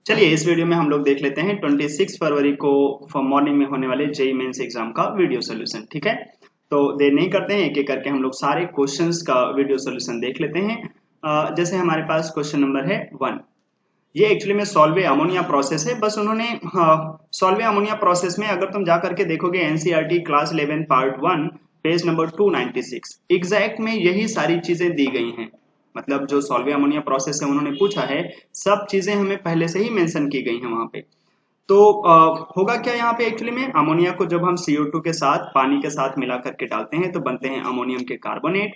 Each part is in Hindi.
चलिए इस वीडियो में हम लोग देख लेते हैं 26 फरवरी को मॉर्निंग में होने वाले जेईई मेंस एग्जाम का वीडियो सोल्यूशन। ठीक है, तो देर नहीं करते हैं, एक एक करके हम लोग सारे क्वेश्चंस का वीडियो सोल्यूशन देख लेते हैं। जैसे हमारे पास क्वेश्चन नंबर है 1। ये एक्चुअली में सॉल्वे अमोनिया प्रोसेस है। बस उन्होंने सॉल्वे अमोनिया प्रोसेस में अगर तुम जा करके देखोगे NCERT class 11 part 1 page number 296 exact में यही सारी चीजें दी गई हैं। मतलब जो सॉल्वे अमोनिया प्रोसेस है उन्होंने पूछा है, सब चीजें हमें पहले से ही मेंशन की गई हैं वहां पे। तो होगा क्या यहाँ पे, एक्चुअली में अमोनिया को जब हम CO2 के साथ पानी के साथ मिला करके डालते हैं तो बनते हैं अमोनियम के कार्बोनेट।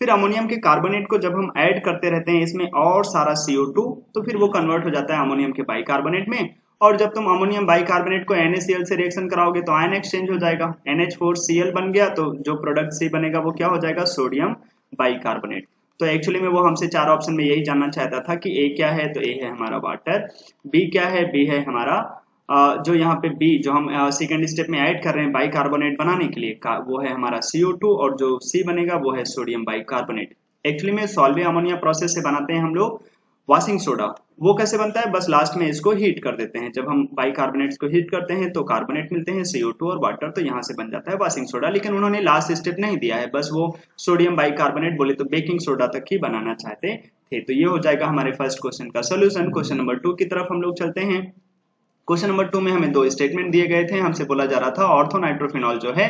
फिर अमोनियम के कार्बोनेट को जब हम ऐड करते रहते हैं इसमें और सारा CO2, तो फिर वो कन्वर्ट हो जाता है अमोनियम के बाइकार्बोनेट में। और जब तुम अमोनियम बाइकार्बोनेट को NaCl से रिएक्शन कराओगे तो आयन एक्सचेंज हो जाएगा, NH4Cl बन गया, तो जो प्रोडक्ट C बनेगा वो क्या हो जाएगा, सोडियम बाइकार्बोनेट। तो एक्चुअली में वो हमसे चार ऑप्शन में यही जानना चाहता था कि A क्या है, तो A है हमारा वाटर, B क्या है, B है हमारा जो यहाँ पे बी जो हम सेकेंड स्टेप में ऐड कर रहे हैं बाइकार्बोनेट बनाने के लिए वो है हमारा CO2, और जो सी बनेगा वो है सोडियम बाइकार्बोनेट। एक्चुअली में सॉल्वे अमोनिया प्रोसेस से बनाते हैं हम लोग वॉशिंग सोडा। वो कैसे बनता है, बस लास्ट में इसको हीट कर देते हैं। जब हम बाइकार्बोनेट्स को हीट करते हैं तो कार्बोनेट मिलते हैं, CO2 और वाटर, तो यहाँ से बन जाता है वॉशिंग सोडा। लेकिन उन्होंने लास्ट स्टेप नहीं दिया है, बस वो सोडियम बाइकार्बोनेट बोले तो बेकिंग सोडा तक ही बनाना चाहते थे। तो ये हो जाएगा हमारे फर्स्ट क्वेश्चन का सोल्यूशन। क्वेश्चन नंबर 2 की तरफ हम लोग चलते हैं। क्वेश्चन नंबर 2 में हमें दो स्टेटमेंट दिए गए थे। हमसे बोला जा रहा था ऑर्थो नाइट्रोफिनॉल जो है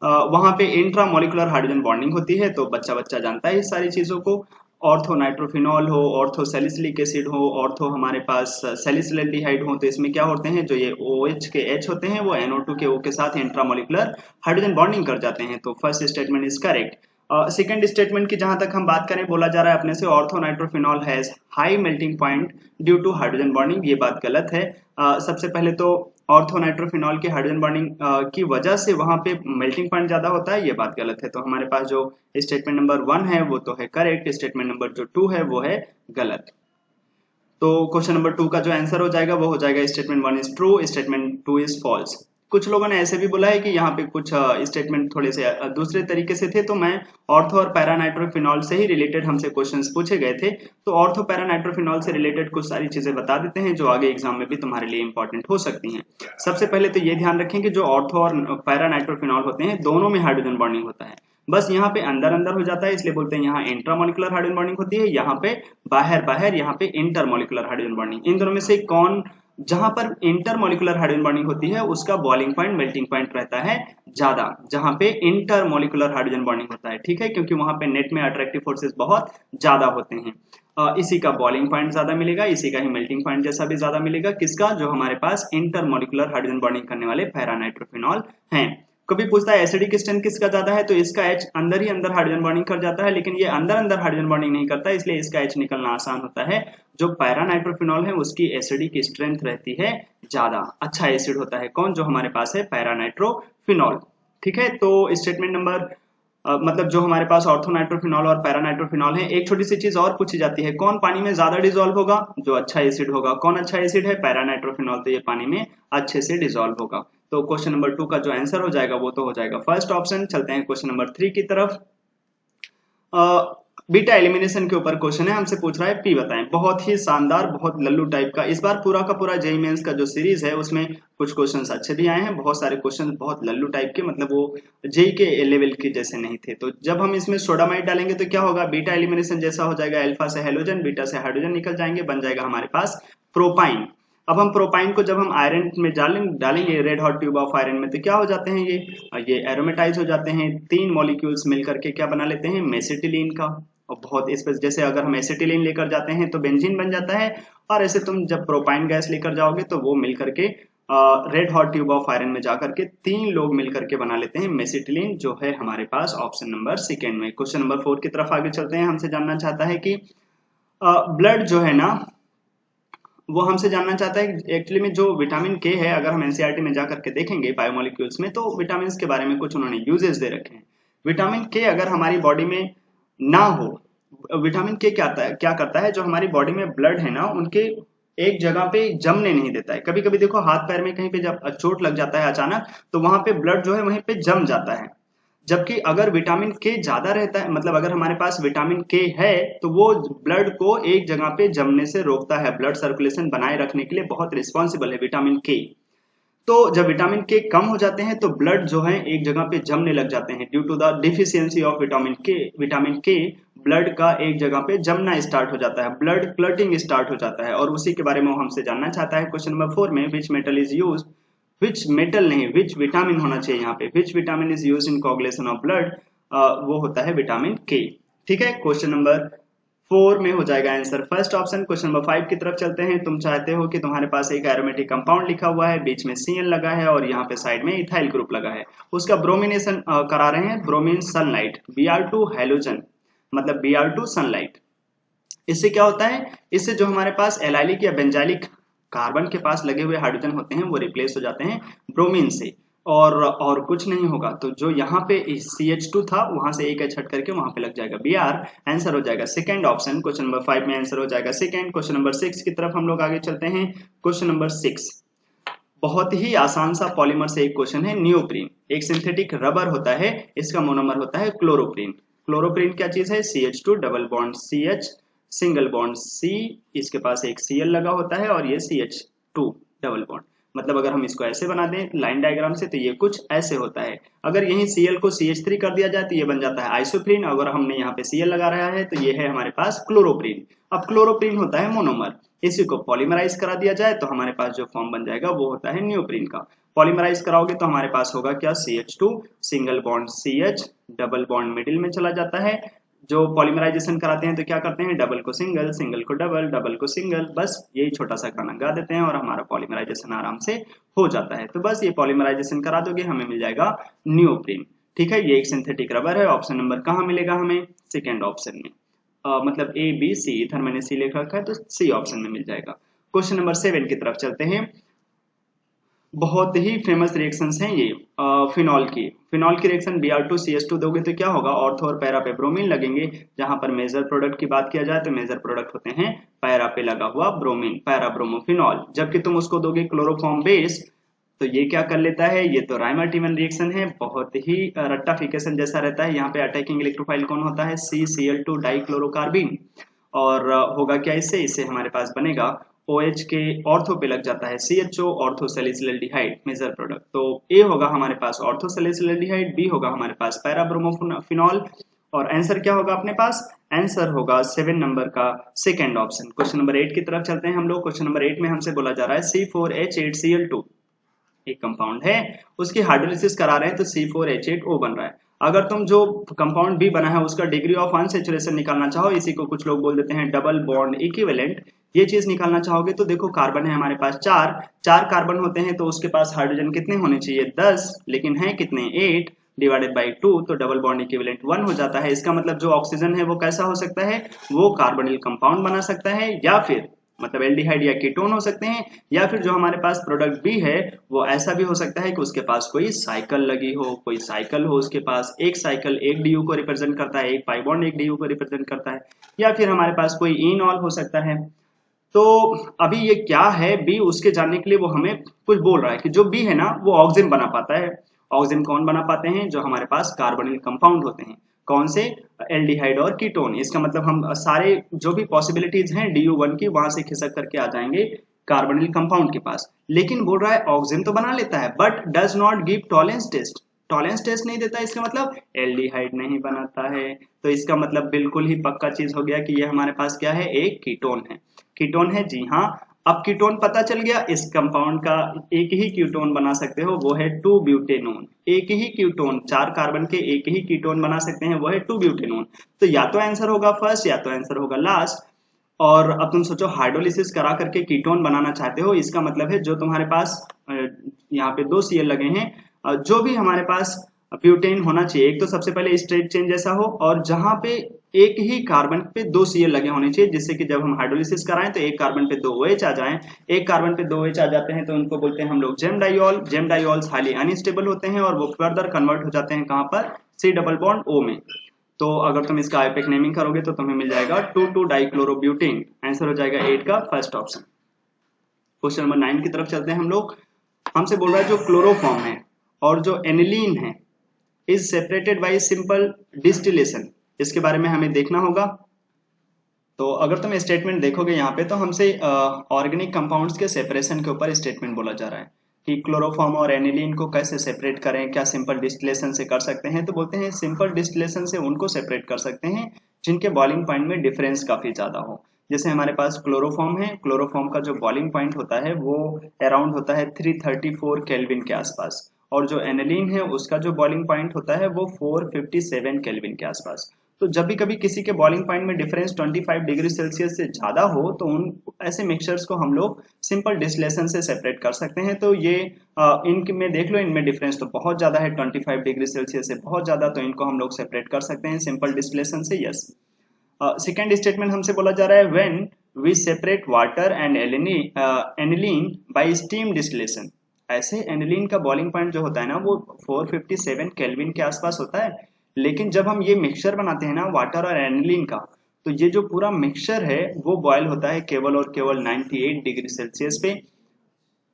वहां पे इंट्रामोलिकुलर हाइड्रोजन बॉन्डिंग होती है। तो बच्चा बच्चा जानता है इस सारी चीजों को। ऑर्थो नाइट्रोफिनॉल हो, ऑर्थो सैलिसिलिक एसिड हो, ऑर्थो हमारे पास सैलिसिल्डिहाइड हो, तो इसमें क्या होते हैं, जो ये OH के H होते हैं वो NO2 के O के साथ इंट्रामोलिकुलर हाइड्रोजन बॉन्डिंग कर जाते हैं। तो first statement is correct. Second statement की जहां तक हम बात करें, बोला जा रहा है अपने से ortho nitrophenol has high melting point due to hydrogen bonding. ये बात गलत है। सबसे पहले तो ऑर्थो नाइट्रोफिनॉल की हाइड्रोजन बॉन्डिंग की वजह से वहां पे मेल्टिंग पॉइंट ज्यादा होता है, ये बात गलत है। तो हमारे पास जो स्टेटमेंट नंबर 1 है वो तो है करेक्ट, स्टेटमेंट नंबर जो 2 है वो है गलत। तो क्वेश्चन नंबर 2 का जो आंसर हो जाएगा वो हो जाएगा statement 1 is true, statement 2 is false. कुछ लोगों ने ऐसे भी बोला है कि यहाँ पे कुछ स्टेटमेंट थोड़े से दूसरे तरीके से थे, तो मैं ऑर्थो और पैरानाइट्रोफिनॉल से ही रिलेटेड हमसे क्वेश्चंस पूछे गए थे, तो ऑर्थो पैरानाइट्रोफिनॉल से रिलेटेड कुछ सारी चीजें बता देते हैं जो आगे एग्जाम में भी तुम्हारे लिए इंपॉर्टेंट हो सकती हैं। सबसे पहले तो ये ध्यान रखें कि जो ऑर्थो और पैरानाइट्रोफिनॉल होते हैं दोनों में हाइड्रोजन बॉन्डिंग होता है। बस यहाँ पे अंदर अंदर हो जाता है, इसलिए बोलते हैं यहाँ इंट्रामोलिकुलर हाइड्रोजन बॉन्डिंग होती है, यहाँ पे बाहर बाहर यहाँ पे इंटरमोलिकुलर हाइड्रोजन बॉन्डिंग। इन दोनों में से कौन, जहां पर इंटरमोलिकुलर हाइड्रोजन बॉन्डिंग होती है उसका बॉइलिंग पॉइंट मेल्टिंग पॉइंट रहता है ज्यादा, जहां पे इंटरमोलिकुलर हाइड्रोजन बॉन्डिंग होता है। ठीक है, क्योंकि वहां पे नेट में अट्रैक्टिव फोर्सेस बहुत ज्यादा होते हैं। इसी का बॉइलिंग पॉइंट ज्यादा मिलेगा, इसी का ही मेल्टिंग पॉइंट जैसा भी ज्यादा मिलेगा, किसका, जो हमारे पास इंटरमोलिकुलर हाइड्रोजन बॉन्डिंग करने वाले पैरानाइट्रोफिनॉल हैं। कभी पूछता है एसिडिक स्ट्रेंथ किसका ज्यादा है, तो इसका H अंदर ही अंदर हाइड्रोजन बॉन्डिंग कर जाता है, लेकिन ये अंदर अंदर हाइड्रोजन बॉन्डिंग नहीं करता, इसलिए इसका H निकलना आसान होता है। जो पैरानाइट्रोफिनॉल है उसकी एसिडिक स्ट्रेंथ रहती है ज्यादा, अच्छा एसिड होता है कौन, जो हमारे पास है पैरानाइट्रोफिनॉल। ठीक है, तो स्टेटमेंट नंबर मतलब जो हमारे पास ऑर्थोनाइट्रोफिनॉल और पैरानाइट्रोफिनॉल है। एक छोटी सी चीज और पूछी जाती है, कौन पानी में ज्यादा डिजोल्व होगा, जो अच्छा एसिड होगा। कौन अच्छा एसिड है, पैरानाइट्रोफिनॉल, तो ये पानी में अच्छे से डिजोल्व होगा। तो क्वेश्चन नंबर 2 का जो आंसर हो जाएगा वो तो हो जाएगा फर्स्ट ऑप्शन। चलते हैं क्वेश्चन नंबर 3 की तरफ। बीटा एलिमिनेशन के ऊपर क्वेश्चन है, हमसे पूछ रहा है पी बताएं। बहुत ही शानदार, बहुत लल्लू टाइप का। इस बार पूरा का पूरा जेईई मेंस का जो सीरीज है उसमें कुछ क्वेश्चंस अच्छे भी आए हैं, बहुत सारे क्वेश्चंस बहुत लल्लू टाइप के, मतलब वो जेईई के लेवल के जैसे नहीं थे। तो जब हम इसमें सोडामाइड डालेंगे तो क्या होगा, बीटा एलिमिनेशन जैसा हो जाएगा, अल्फा से हेलोजन, बीटा से हाइड्रोजन निकल जाएंगे, बन जाएगा हमारे पास प्रोपाइन। अब हम प्रोपाइन को जब हम आयरन में डालेंगे red hot tube of iron में, तो क्या हो जाते हैं, ये एरोमेटाइज हो जाते हैं। तीन मॉलिक्यूल्स मिलकर के क्या बना लेते हैं, मेसिटिलीन का। और बहुत इस पर जैसे अगर हम एसिटिलीन लेकर जाते हैं तो बेंजीन बन जाता है, और ऐसे तुम जब प्रोपाइन गैस लेकर जाओगे तो वो मिलकर के red hot tube of iron में जाकर के तीन लोग मिलकर के बना लेते हैं मेसिटिलीन, जो है हमारे पास ऑप्शन नंबर सेकेंड में। क्वेश्चन नंबर 4 की तरफ आगे चलते हैं। हमसे जानना चाहता है कि ब्लड जो है ना, वो हमसे जानना चाहता है एक्चुअली में जो विटामिन के है, अगर हम एनसीईआरटी में जाकर के देखेंगे बायोमोलिक्यूल्स में, तो विटामिन के बारे में कुछ उन्होंने यूजेस दे रखे हैं। विटामिन के अगर हमारी बॉडी में ना हो, विटामिन के क्या करता है, जो हमारी बॉडी में ब्लड है ना उनके एक जगह पे जमने नहीं देता है। कभी कभी देखो हाथ पैर में कहीं पे जब चोट लग जाता है अचानक, तो वहां पे ब्लड जो है वहीं पे जम जाता है। जबकि अगर विटामिन के ज्यादा रहता है, मतलब अगर हमारे पास विटामिन के है तो वो ब्लड को एक जगह पे जमने से रोकता है, ब्लड सर्कुलेशन बनाए रखने के लिए बहुत रिस्पॉन्सिबल है विटामिन के। तो जब विटामिन के कम हो जाते हैं तो ब्लड जो है एक जगह पे जमने लग जाते हैं due to the deficiency of vitamin K blood का एक जगह पे जमना स्टार्ट हो जाता है, ब्लड क्लटिंग स्टार्ट हो जाता है। और उसी के बारे में वो हमसे जानना चाहता है क्वेश्चन नंबर 4 में, which metal is use, which metal नहीं विच विटामिन होना चाहिए यहाँ पे, which vitamin is use in coagulation of blood, वो होता है विटामिन के। ठीक है, क्वेश्चन नंबर 4 में हो जाएगा answer first option. Question number 5 की तरफ चलते हैं। तुम चाहते हो कि तुम्हारे पास एक एरोमेटिक कंपाउंड लिखा हुआ है, बीच में Cl लगा है और यहाँ पे साइड में इथाइल ग्रुप लगा है, उसका ब्रोमिनेशन करा रहे हैं, ब्रोमीन सनलाइट, Br2 हैलोजन, मतलब Br2 सनलाइट। इससे क्या होता है, इससे जो हमारे पास एलाइलिक या बेंजाइलिक कार्बन के पास लगे हुए हाइड्रोजन होते हैं वो रिप्लेस हो जाते हैं ब्रोमीन से, और कुछ नहीं होगा। तो जो यहाँ पे CH2 था वहां से एक H हट करके वहां पे लग जाएगा Br, आंसर हो जाएगा सेकंड ऑप्शन। क्वेश्चन नंबर 5 में आंसर हो जाएगा सेकंड। क्वेश्चन नंबर 6 की तरफ हम लोग आगे चलते हैं। क्वेश्चन नंबर 6 बहुत ही आसान सा पॉलीमर से एक क्वेश्चन है। नियोप्रीन एक सिंथेटिक रबर होता है, इसका मोनोमर होता है क्लोरोप्रीन। क्लोरोप्रीन क्या चीज है, CH2 double bond CH single bond C, इसके पास एक Cl लगा होता है और ये CH2 डबल बॉन्ड। मतलब अगर हम इसको ऐसे बना दें लाइन डायग्राम से तो ये कुछ ऐसे होता है। अगर यही Cl को CH3 कर दिया जाए तो ये बन जाता है आइसोप्रीन। अगर हमने यहाँ पे Cl लगा रहा है तो ये है हमारे पास क्लोरोप्रीन। अब क्लोरोप्रीन होता है मोनोमर, इसी को पॉलीमराइज करा दिया जाए तो हमारे पास जो फॉर्म बन जाएगा वो होता है नियोप्रीन का। पॉलीमराइज कराओगे तो हमारे पास होगा क्या, CH2 single bond CH double bond middle में चला जाता है। जो पॉलीमराइजेशन कराते हैं तो क्या करते हैं, डबल को सिंगल, सिंगल को डबल, डबल को सिंगल, बस यही छोटा सा गाना गा देते हैं और हमारा पॉलीमराइजेशन आराम से हो जाता है। तो बस ये पॉलीमराइजेशन करा दोगे हमें मिल जाएगा नियोप्रीन। ठीक है, ये एक सिंथेटिक रबर है। ऑप्शन नंबर कहाँ मिलेगा हमें, सेकेंड ऑप्शन में, मतलब A B C, इधर मैंने C लिख रखा है तो C ऑप्शन में मिल जाएगा। क्वेश्चन नंबर 7 की तरफ चलते हैं। बहुत ही फेमस रिएक्शंस हैं ये फिनॉल की रिएक्शन Br2CH2 दोगे तो क्या होगा, ऑर्थो और पैरा पे ब्रोमीन लगेंगे। जहां पर मेजर प्रोडक्ट की बात किया जाए तो मेजर प्रोडक्ट होते हैं पैरा पे लगा हुआ ब्रोमीन, पैरा ब्रोमोफिनॉल। जबकि तुम उसको दोगे क्लोरोफॉर्म बेस तो ये क्या कर लेता है, ये तो राइमर्टिमन रिएक्शन है, बहुत ही रट्टाफिकेशन जैसा रहता है। यहाँ पे अटैकिंग इलेक्ट्रोफाइल कौन होता है, CCl2 डाइक्लोरोकार्बिन। और होगा क्या इससे हमारे पास बनेगा OH के ऑर्थो पे लग जाता है CHO, ऑर्थो सैलिसिलडिहाइड मेजर प्रोडक्ट। तो A होगा हमारे पास ऑर्थो सैलिसिलडिहाइड, B होगा हमारे पास पैरा ब्रोमोफिनॉल, और आंसर क्या होगा अपने पास, आंसर होगा 7 नंबर का सेकंड ऑप्शन। क्वेश्चन नंबर 8 की तरफ चलते हैं हम लोग। क्वेश्चन नंबर 8 में हमसे बोला जा रहा है C4H8Cl2 एक कंपाउंड है, उसकी हाइड्रोलिसिस करा रहे हैं तो C4H8O बन रहा है। अगर तुम जो कंपाउंड B बना है उसका डिग्री ऑफ अनसैचुरेशन निकालना चाहो, इसी को कुछ लोग बोल देते हैं डबल बॉन्ड इक्विवेलेंट, ये चीज निकालना चाहोगे तो देखो कार्बन है हमारे पास चार कार्बन होते हैं तो उसके पास हाइड्रोजन कितने होने चाहिए, 10, लेकिन है कितने, 8 डिवाइडेड बाई 2, तो डबल बॉन्ड इक्विवेलेंट 1 हो जाता है। इसका मतलब जो ऑक्सीजन है वो कैसा हो सकता है, वो कार्बोनिल कंपाउंड बना सकता है, या फिर मतलब एल्डिहाइड या कीटोन हो सकते हैं, या फिर जो हमारे पास प्रोडक्ट बी है वो ऐसा भी हो सकता है कि उसके पास कोई साइकिल लगी हो, कोई साइकिल हो उसके पास, एक साइकिल एक डीयू को रिप्रेजेंट करता है, एक पाई बॉन्ड एक डीयू को रिप्रेजेंट करता है, या फिर हमारे पास कोई इनॉल हो सकता है। तो अभी ये क्या है बी, उसके जानने के लिए वो हमें कुछ बोल रहा है कि जो बी है ना वो ऑक्सीजन बना पाता है। ऑक्सीजन कौन बना पाते हैं, जो हमारे पास कार्बोनिल कंपाउंड होते हैं, कौन से, एल्डिहाइड और कीटोन। इसका मतलब हम सारे जो भी पॉसिबिलिटीज हैं DU1 की वहां से खिसक करके आ जाएंगे कार्बोनिल कंपाउंड के पास। लेकिन बोल रहा है ऑक्सीजन तो बना लेता है but does not give Tollens test, Tollens test नहीं देता, इसका मतलब एल्डिहाइड नहीं बनाता है। तो इसका मतलब बिल्कुल ही पक्का चीज हो गया कि ये हमारे पास क्या है, एक कीटोन है। कीटोन है, जी हाँ। अब कीटोन पता चल गया, इस कंपाउंड का एक ही कीटोन बना सकते हो वो है 2-ब्यूटेनोन। एक ही कीटोन, 4 कार्बन के एक ही कीटोन बना सकते हैं वो है 2-ब्यूटेनोन। तो या तो आंसर होगा फर्स्ट या तो आंसर होगा लास्ट। और अब तुम सोचो हाइड्रोलिसिस करा करके कीटोन बनाना चाहते हो, इसका मतलब है जो तुम्हारे पास यहाँ पे 2 Cl लगे हैं, जो भी हमारे पास ब्यूटेन होना चाहिए, एक तो सबसे पहले स्ट्रेट चेन जैसा हो और जहां पे एक ही कार्बन पे 2 Cl लगे होने चाहिए, जिससे कि जब हम हाइड्रोलिसिस कराएं तो एक कार्बन पे 2 OH आ जाएं। एक कार्बन पे 2 OH आ जाते हैं तो उनको बोलते हैं हम लोग gem diol. Gem diols highly unstable होते हैं और वो फर्दर कन्वर्ट हो जाते हैं कहां पर, C डबल बॉन्ड O में। तो अगर तुम इसका आईपेक नेमिंग करोगे तो तुम्हें मिल जाएगा 2,2-डाइक्लोरोब्यूटेन। आंसर हो जाएगा 8 का फर्स्ट ऑप्शन। क्वेश्चन नंबर 9 की तरफ चलते हैं हम लोग। हमसे बोल रहा है जो क्लोरोफॉर्म है और जो एनिलीन है, is separated by simple distillation, इसके बारे में हमें देखना होगा। तो अगर तुम स्टेटमेंट देखोगे यहाँ पे तो हमसे ऑर्गेनिक कंपाउंड्स के सेपरेशन के ऊपर स्टेटमेंट बोला जा रहा है कि क्लोरोफॉर्म और एनिलीन को कैसे सेपरेट करें, क्या सिंपल डिस्टिलेशन से कर सकते हैं। तो बोलते हैं सिंपल डिस्टिलेशन से उनको सेपरेट कर सकते हैं जिनके बॉइलिंग पॉइंट में डिफरेंस काफी ज्यादा हो। जैसे हमारे पास क्लोरोफॉर्म है, क्लोरोफॉर्म का जो बॉइलिंग पॉइंट होता है वो अराउंड होता है 334 केल्विन के आसपास, और जो एनिलीन है उसका जो बॉइलिंग पॉइंट होता है वो 457 केल्विन के आसपास। तो जब भी कभी किसी के बॉइलिंग पॉइंट में डिफरेंस 25 डिग्री सेल्सियस से ज्यादा हो तो उन ऐसे मिक्सचर्स को हम लोग सिंपल डिस्टिलेशन से सेपरेट कर सकते हैं। तो ये इनमें देख लो, इनमें डिफरेंस तो बहुत ज्यादा है, 25 डिग्री सेल्सियस से बहुत ज्यादा, तो इनको हम लोग सेपरेट कर सकते हैं सिंपल डिस्टिलेशन से। यस। सेकेंड स्टेटमेंट हमसे बोला जा रहा है when we separate water and aniline by steam distillation. ऐसे एनिलीन का बॉइलिंग पॉइंट जो होता है ना वो 457 केल्विन के आसपास होता है, लेकिन जब हम ये मिक्सचर बनाते हैं ना वाटर और एनिलीन का, तो ये जो पूरा मिक्सचर है वो बॉयल होता है केवल और केवल 98 डिग्री सेल्सियस पे।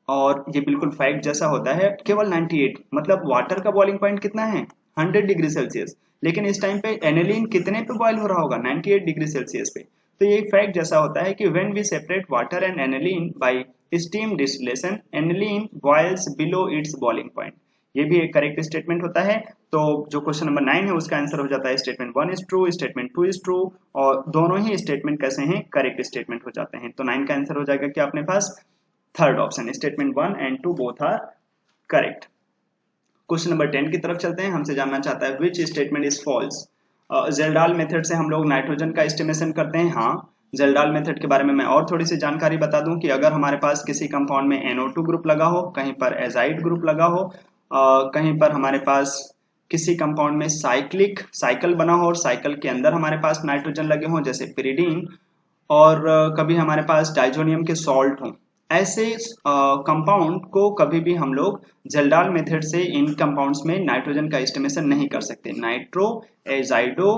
और ये बिल्कुल फैक्ट जैसा होता है, केवल 98, मतलब वाटर का बॉइलिंग पॉइंट कितना है 100 डिग्री सेल्सियस, लेकिन इस टाइम पे एनिलीन कितने पे बॉयल हो रहा होगा 98 डिग्री सेल्सियस पे। तो ये फैक्ट जैसा होता है कि when we separate water and aniline by steam distillation aniline boils below its boiling point. ये भी एक करेक्ट स्टेटमेंट होता है। तो जो क्वेश्चन नंबर 9 है उसका आंसर हो जाता है statement 1 is true, statement 2 is true, और दोनों ही स्टेटमेंट कैसे हैं करेक्ट स्टेटमेंट हो जाते हैं। तो 9 का आंसर हो जाएगा क्या अपने पास third option, statement 1 and 2 both are correct. Question number 10 की तरफ चलते हैं। हमसे जानना चाहता है which statement is false. Kjeldahl method से हम लोग नाइट्रोजन का एस्टिमेशन करते हैं। हाँ, जेल्डाल मेथड के बारे में मैं और थोड़ी सी जानकारी बता दूं कि अगर हमारे पास किसी कंपाउंड में NO2 ग्रुप लगा हो, कहीं पर एजाइड ग्रुप लगा हो, कहीं पर हमारे पास किसी कंपाउंड में साइकिल बना हो और साइकिल के अंदर हमारे पास नाइट्रोजन लगे हों जैसे पिरिडीन, और कभी हमारे पास डाइजोनियम के सॉल्ट हों, ऐसे कंपाउंड को कभी भी हम लोग जेल्डाल मेथड से इन कंपाउंड्स में नाइट्रोजन का एस्टिमेशन नहीं कर सकते। नाइट्रो एजाइडो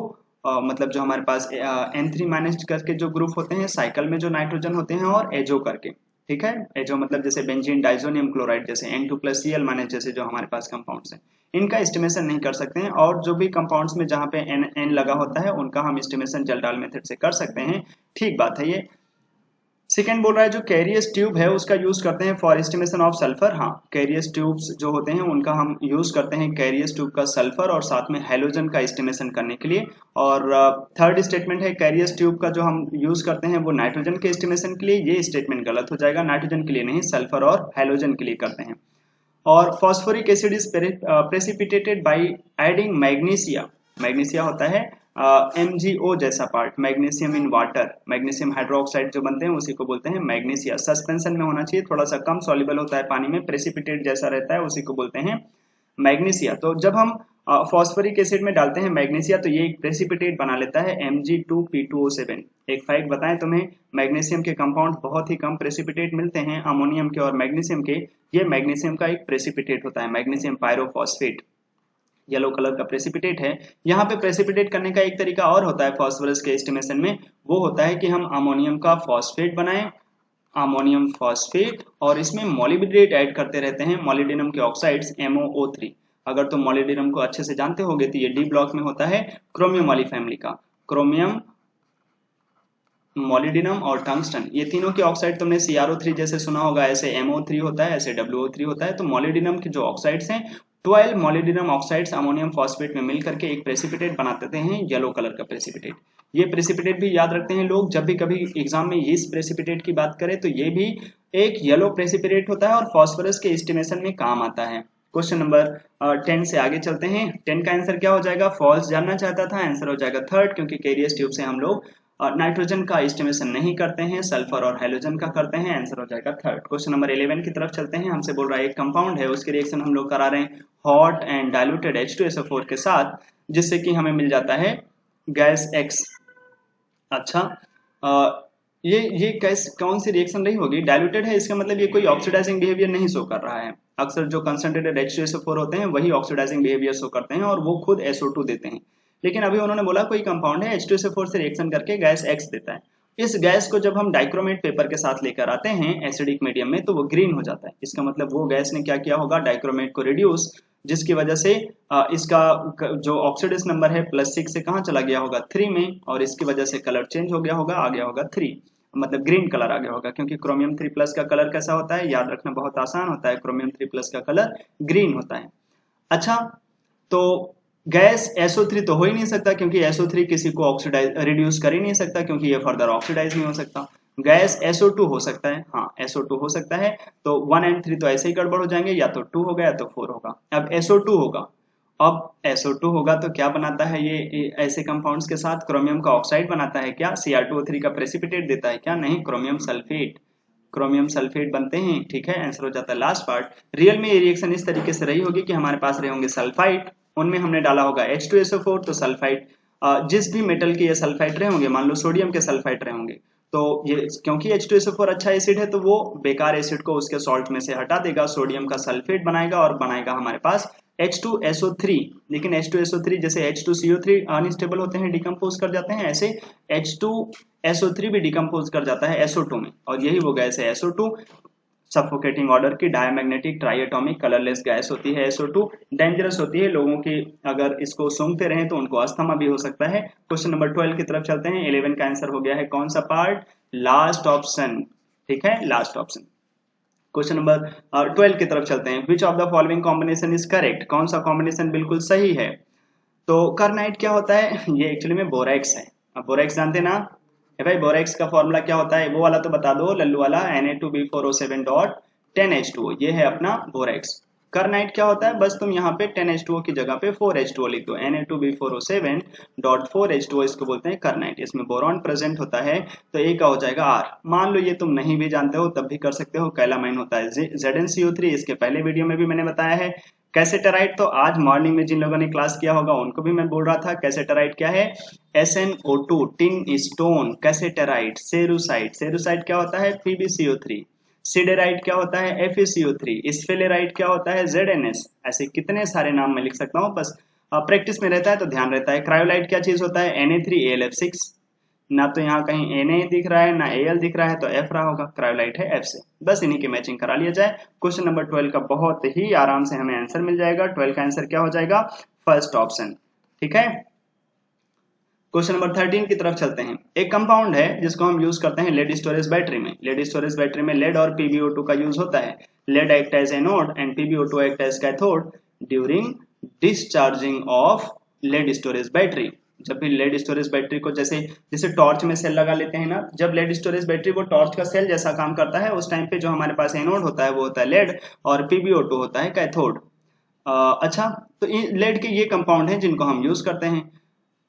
मतलब जो हमारे पास N3- करके जो ग्रुप होते हैं साइकिल में जो नाइट्रोजन होते हैं, और एजो करके, ठीक है, एजो मतलब जैसे बेंजीन डाइजोनियम क्लोराइड जैसे N2+Cl- जैसे जो हमारे पास कंपाउंड्स हैं, इनका एस्टिमेशन नहीं कर सकते हैं। और जो भी कंपाउंड्स में जहां पे N लगा होता है उनका हम एस्टिमेशन जेल्डाल मेथड से कर सकते हैं। ठीक बात है ये। सेकेंड बोल रहा है जो कैरियस ट्यूब है उसका यूज करते हैं फॉर एस्टिमेशन ऑफ सल्फर। हाँ, कैरियस ट्यूब्स जो होते हैं उनका हम यूज करते हैं कैरियस ट्यूब का सल्फर और साथ में हेलोजन का एस्टिमेशन करने के लिए। और थर्ड स्टेटमेंट है कैरियस ट्यूब का जो हम यूज करते हैं वो नाइट्रोजन के एस्टिमेशन के लिए। ये स्टेटमेंट गलत हो जाएगा, नाइट्रोजन के लिए नहीं, सल्फर और हेलोजन के लिए करते हैं। और phosphoric acid is precipitated by adding magnesia. Magnesia होता है MgO जैसा part, magnesium in water, magnesium hydroxide जो बनते हैं उसी को बोलते हैं मैग्नीशिया। सस्पेंशन में होना चाहिए, थोड़ा सा कम सॉल्युबल होता है पानी में, प्रेसिपिटेट जैसा रहता है, उसी को बोलते हैं मैग्नीशिया। तो जब हम फॉस्फोरिक एसिड में डालते हैं मैग्नीशिया तो ये एक प्रेसिपिटेट बना लेता है Mg2P2O7। एक फैक्ट बताएं तुम्हें, मैग्नीशियम के कंपाउंड बहुत ही कम प्रेसिपिटेट मिलते हैं अमोनियम के और मैग्नीशियम के। ये मैग्नीशियम का एक प्रेसिपिटेट होता है, मैग्नीशियम पायरोफॉस्फेट, येलो कलर का प्रेसिपिटेट है। यहाँ पे प्रेसिपिटेट करने का एक तरीका और होता है फॉस्फोरस के एस्टिमेशन में, वो होता है कि हम अमोनियम का फॉस्फेट बनाएं, अमोनियम फॉस्फेट, और इसमें मोलिब्डेट ऐड करते रहते हैं, मोलिब्डेनम के ऑक्साइड्स MoO3। अगर तुम मोलिब्डेनम को अच्छे से जानते होगे तो ये डी ब्लॉक में होता है क्रोमियम वाली फैमिली का, क्रोमियम, मोलिब्डेनम और टंगस्टन, ये तीनों के ऑक्साइड तुमने CrO3 जैसे सुना होगा, ऐसे MO3 होता है, ऐसे WO3 होता है। तो मोलिब्डेनम के जो ऑक्साइड्स हैं 12 मोलिब्डेनम ऑक्साइड्स अमोनियम फॉस्फेट में मिल करके एक प्रेसिपिटेट बना देते हैं, येलो कलर का प्रेसिपिटेट। ये प्रेसिपिटेट भी याद रखते हैं लोग, जब भी कभी एग्जाम में इस प्रेसिपिटेट की बात करें तो ये भी एक येलो प्रेसिपिटेट होता है और फॉस्फोरस के एस्टिमेशन में काम आता है। क्वेश्चन नंबर 10 से आगे चलते हैं। 10 का आंसर क्या हो जाएगा, फॉल्स जानना चाहता था, आंसर हो जाएगा थर्ड, क्योंकि कैरियस ट्यूब से हम लोग नाइट्रोजन का एस्टिमेशन नहीं करते हैं, सल्फर और हेलोजन का करते हैं, आंसर हो जाएगा थर्ड। क्वेश्चन नंबर 11 की तरफ चलते हैं। हमसे बोल रहा है एक कंपाउंड है उसके रिएक्शन हम लोग करा रहे हैं हॉट एंड डाइल्यूटेड H2SO4 के साथ, जिससे कि हमें मिल जाता है गैस X। अच्छा, ये गैस कौन सी रिएक्शन रही होगी, डाइल्यूटेड है, इसका मतलब ये कोई ऑक्सीडाइजिंग बिहेवियर नहीं शो कर रहा है। अक्सर जो कंसंट्रेटेड H2SO4 होते हैं वही ऑक्सीडाइजिंग बिहेवियर शो करते हैं और वो खुद SO2 देते हैं। लेकिन अभी उन्होंने बोला कोई कंपाउंड है H2SO4 से रिएक्शन करके गैस X देता है। इस गैस को जब हम डाइक्रोमेट पेपर के साथ लेकर आते हैं एसिडिक मीडियम में तो वो ग्रीन हो जाता है। इसका मतलब वो गैस ने क्या किया होगा, डाइक्रोमेट को रिड्यूस जिसकी वजह से इसका जो ऑक्सीडेशन नंबर है +6 से कहाँ चला गया होगा 3 में, और इसकी वजह से कलर चेंज हो गया होगा, आ गया होगा 3, मतलब ग्रीन कलर आ गया होगा, क्योंकि क्रोमियम 3+ का कलर कैसा होता है, याद रखना बहुत आसान होता है, क्रोमियम 3+ का कलर ग्रीन होता है। अच्छा, तो गैस SO3 तो हो ही नहीं सकता, क्योंकि SO3 किसी को ऑक्सीडाइज रिड्यूस कर ही नहीं सकता, क्योंकि ये फर्दर ऑक्सीडाइज नहीं हो सकता। गैस SO2 हो सकता है, हाँ SO2 हो सकता है, तो 1 एंड 3 तो ऐसे ही गड़बड़ हो जाएंगे, या तो 2 होगा या तो 4 होगा। अब SO2 होगा, अब SO2 होगा तो क्या बनाता है ये ऐसे कंपाउंड्स के साथ क्रोमियम का ऑक्साइड बनाता है क्या, Cr2O3 का प्रेसिपिटेट देता है क्या, नहीं, क्रोमियम सल्फेट, क्रोमियम सल्फेट बनते हैं, ठीक है, आंसर हो जाता है लास्ट पार्ट। रियल में ये रिएक्शन इस तरीके से रही होगी कि हमारे पास रहे होंगे सल्फाइड, उनमें हमने डाला होगा H2SO4, तो सल्फाइड जिस भी मेटल के ये सल्फाइड रहे होंगे, मान लो सोडियम के सल्फाइड रहे होंगे, तो ये क्योंकि H2SO4 अच्छा एसिड है तो वो बेकार एसिड को उसके सॉल्ट में से हटा देगा, सोडियम का सल्फेट बनाएगा और बनाएगा हमारे पास H2SO3। लेकिन H2SO3 जैसे H2CO3 अनस्टेबल होते हैं, डिकम्पोज कर जाते हैं, ऐसे H2SO3 भी डिकम्पोज कर जाता है SO2 में, और यही वो गैस है SO2। सफोकेटिंग ऑर्डर की डायमैग्नेटिक ट्राइएटॉमिक कलरलेस गैस होती है SO2, डेंजरस होती है, लोगों की अगर इसको सूंघते रहें तो उनको अस्थमा भी हो सकता है। क्वेश्चन नंबर 12 की तरफ चलते हैं। 11 का आंसर हो गया है कौन सा पार्ट, लास्ट ऑप्शन, ठीक है, लास्ट ऑप्शन। क्वेश्चन नंबर 12 की तरफ चलते हैं। विच of the following combination is correct, कौन सा कॉम्बिनेशन बिल्कुल सही है। तो कार्नाइट क्या होता है, ये एक्चुअली में बोरेक्स है। अब बोरेक्स जानते ना, है भाई, बोरेक्स का फॉर्मूला क्या होता है, वो वाला तो बता दो, लल्लू वाला, Na2B4O7.10H2O, ये है अपना बोरेक्स। कार्नाइट क्या होता है, बस तुम यहाँ पे 10H2O की जगह पे 4H2O लिख दो, Na2B4O7.4H2O, इसको बोलते हैं कार्नाइट। इसमें बोरॉन प्रेजेंट होता है, तो ए का हो जाएगा R। मान लो ये तुम नहीं भी जानते हो तब भी कर सकते हो, कैलामाइन होता है ZnCO3, इसके पहले वीडियो में भी मैंने बताया है। कैसेटराइट तो आज मॉर्निंग में जिन लोगों ने क्लास किया होगा उनको भी मैं बोल रहा था, कैसेटराइट क्या है, SnO2, टिन स्टोन, कैसेटराइट। सेरुसाइट, सेरुसाइट क्या होता है, PbCO3। सिडेराइट क्या होता है, FeCO3। स्फेलेराइट क्या होता है, ZnS। ऐसे कितने सारे नाम मैं लिख सकता हूँ, बस प्रैक्टिस में रहता है तो ध्यान रहता है। क्रायोलाइट क्या चीज होता है, Na3AlF6। ना तो यहाँ कहीं Na दिख रहा है ना Al दिख रहा है, तो F रहा होगा, क्रायोलाइट है F से। बस इन्हीं की मैचिंग करा लिया जाए। क्वेश्चन नंबर 12 का बहुत ही आराम से हमें आंसर मिल जाएगा। 12 का आंसर क्या हो जाएगा, फर्स्ट ऑप्शन, ठीक है। क्वेश्चन नंबर 13 की तरफ चलते हैं। एक कंपाउंड है जिसको हम यूज करते हैं लेड स्टोरेज बैटरी में। लेड स्टोरेज बैटरी में लेड और PbO2 का यूज होता है। Lead act as anode and PbO2 act as cathode during discharging of lead storage battery. जब भी लेड स्टोरेज बैटरी को जैसे जैसे टॉर्च में सेल लगा लेते हैं ना, जब लेड स्टोरेज बैटरी वो टॉर्च का सेल जैसा काम करता है, उस टाइम पे जो हमारे पास एनोड होता है वो होता है लेड और PbO2 होता है कैथोड। अच्छा, तो लेड के ये कंपाउंड हैं जिनको हम यूज करते हैं।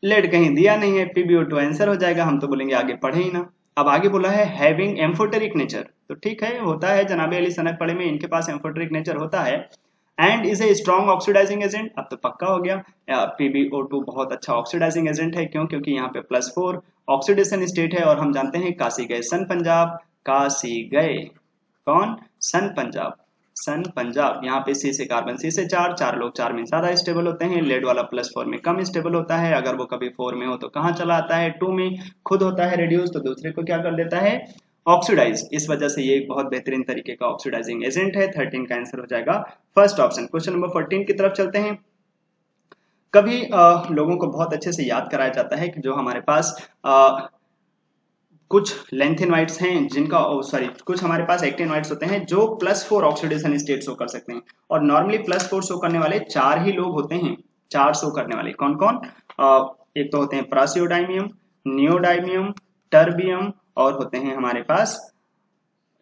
लेड कहीं दिया नहीं है, PbO2 आंसर हो जाएगा, हम तो बोलेंगे आगे पढ़े ही ना। अब आगे बोला है हैविंग एम्फोटेरिक नेचर, तो ठीक है, होता है, जनाबे अली सनक पड़े में इनके पास एम्फोटेरिक नेचर होता है। And is a strong oxidizing agent, अब तो पक्का हो गया, PbO2 बहुत अच्छा ऑक्सीडाइजिंग एजेंट है, क्यों, क्योंकि यहाँ पे +4 ऑक्सीडेशन स्टेट है, और हम जानते हैं काशी गए सन पंजाब, काशी गए कौन, सन पंजाब, सन पंजाब। यहाँ पे C से कार्बन C से चार लोग 4 में ज्यादा स्टेबल होते हैं, लेड वाला +4 में कम स्टेबल होता है। अगर वो कभी 4 में हो तो कहाँ चला आता है, 2 में खुद होता है रिड्यूस, तो दूसरे को क्या कर देता है, ऑक्सीडाइज। इस वजह से ये एक बहुत बेहतरीन तरीके का ऑक्सीडाइजिंग एजेंट है। 13 का आंसर हो जाएगा फर्स्ट ऑप्शन। क्वेश्चन नंबर 14 की तरफ चलते हैं। कभी लोगों को बहुत अच्छे से याद कराया जाता है कि जो हमारे पास कुछ लेंथेनॉइड्स हैं जिनका सॉरी कुछ हमारे पास एक्टिनॉइड्स होते हैं जो +4 ऑक्सीडेशन स्टेट शो कर सकते हैं, और नॉर्मली +4 शो करने वाले 4 ही लोग होते हैं। 4 शो करने वाले कौन कौन, एक तो होते हैं प्रासियोडाइमियम, नियोडाइमियम, टर्बियम, और होते हैं हमारे पास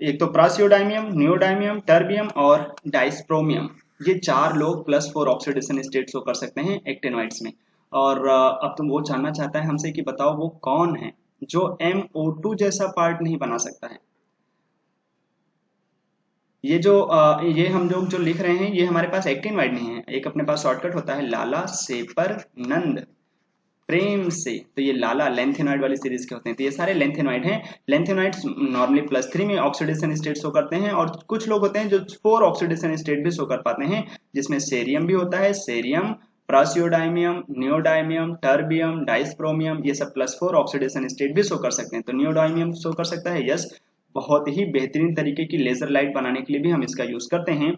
एक तो प्रासियोडाइमियम, नियोडाइमियम, टर्बियम और डाइस्प्रोमियम। ये 4 लोग +4 ऑक्सीडेशन स्टेट शो कर सकते हैं एक्टिनॉइड्स में। और अब तुम वो जानना चाहता है हमसे कि बताओ वो कौन है जो MO2 जैसा पार्ट नहीं बना सकता है। ये जो ये हम लोग जो लिख रहे हैं ये हमारे पास एक्टिनॉइड नहीं है, एक अपने पास शॉर्टकट होता है लाला सेपर नंद प्रेम से, तो ये लाला लेंथेनॉइड वाली सीरीज के होते हैं, तो ये सारे लेंथेनॉइड हैं। लेंथेनॉइड्स नॉर्मली +3 में ऑक्सीडेशन स्टेट शो करते हैं, और कुछ लोग होते हैं जो 4 ऑक्सीडेशन स्टेट भी शो कर पाते हैं, जिसमें सेरियम भी होता है, सेरियम, प्रासियोडाइमियम, नियोडाइमियम, टर्बियम, डाइस्प्रोमियम, ये सब +4 ऑक्सीडेशन स्टेट भी शो कर सकते हैं। तो नियोडाइमियम शो कर सकता है, यस, बहुत ही बेहतरीन तरीके की लेजर लाइट बनाने के लिए भी हम इसका यूज करते हैं।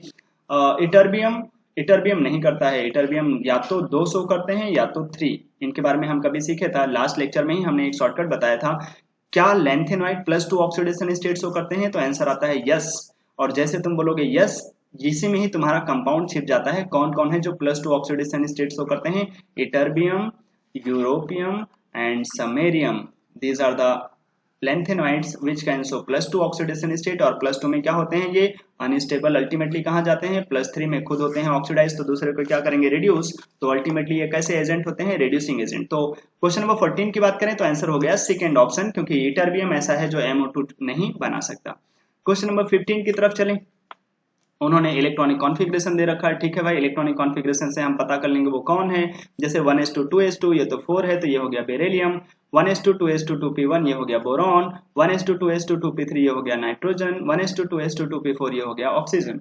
इटर्बियम इटरबियम नहीं करता है। इटरबियम या तो 2 शो करते हैं या तो 3। इनके बारे में हम कभी सीखे था, लास्ट लेक्चर में ही हमने एक शॉर्टकट बताया था। क्या लैंथेनॉइड +2 ऑक्सीडेशन स्टेट शो करते हैं? तो आंसर आता है यस। और जैसे तुम बोलोगे यस, इसी में ही तुम्हारा कंपाउंड छिप जाता है। कौन कौन है जो +2 ऑक्सीडेशन स्टेट शो करते हैं? Ytterbium, europium and samarium. These are the lanthanoids which can show +2 oxidation state. और +2 में क्या होते हैं? ये अनस्टेबल अल्टीमेटली कहाँ जाते हैं? +3 में खुद होते हैं ऑक्सीडाइज, तो दूसरे को क्या करेंगे? रिड्यूस। तो अल्टीमेटली ये कैसे एजेंट होते हैं? Reducing agent. तो क्वेश्चन नंबर 14 की बात करें तो आंसर हो गया सेकंड ऑप्शन, क्योंकि इटरबियम ऐसा है जो MO2 नहीं बना सकता। क्वेश्चन नंबर 15 की तरफ चलें। उन्होंने इलेक्ट्रॉनिक कॉन्फ़िगरेशन दे रखा है। ठीक है भाई, इलेक्ट्रॉनिक कॉन्फ़िगरेशन से हम पता कर लेंगे वो कौन है। जैसे 1s2 ये तो 4 है, तो ये हो गया बेरिलियम। 1s2 2p1 ये हो गया बोरॉन। 1s2 2p3 ये हो गया नाइट्रोजन। 1s2 2p4 ये हो गया ऑक्सीजन।